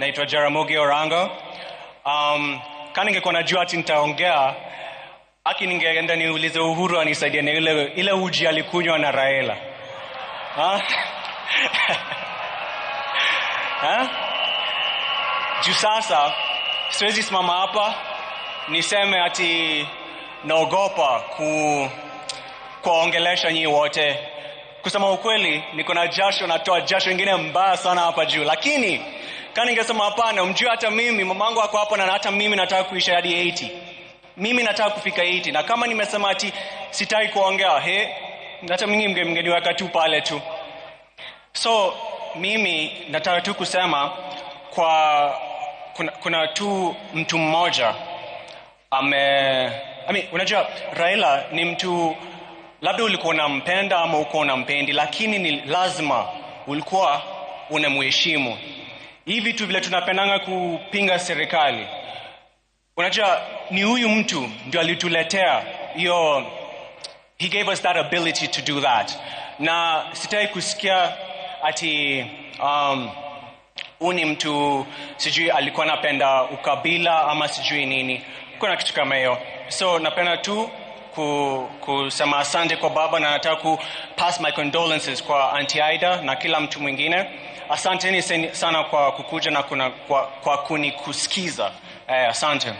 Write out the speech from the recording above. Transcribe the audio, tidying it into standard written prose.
naitwa Jaramogi Orango. Kama ningekuwa najua ati nitaongea, ningeenda niulize Uhuru anisaidie na ile uji alikunywa na Raila. Juu sasa siwezi simama hapa niseme ati naogopa kuongelesha nyinyi wote. Kusema ukweli, niko na jasho, natoa jasho ingine mbaya sana hapa juu. Lakini kama ningesema hapana, mjue hata mimi mamangu ako hapa na hata mimi nataka kuisha hadi 80. Mimi nataka kufika 80, na kama nimesema ati sitaki kuongea, hata mimi mngeniweka tu pale tu. So mimi nataka tu kusema kuna tu mtu mmoja unajua Raila ni mtu, labda ulikuwa unampenda ama uko unampendi, lakini ni lazima ulikuwa unamheshimu. Hivi vitu vile tunapendanga kupinga serikali, unajua ni huyu mtu ndio alituletea hiyo, he gave us that ability to do that. Na sitaki kusikia ati uni mtu sijui alikuwa anapenda ukabila ama sijui nini, kuna kitu kama hiyo. So napenda tu kusema asante kwa baba, na nataka ku pass my condolences kwa Auntie Aida na kila mtu mwingine. Asanteni sana kwa kukuja na kwa kunikusikiza. Asante.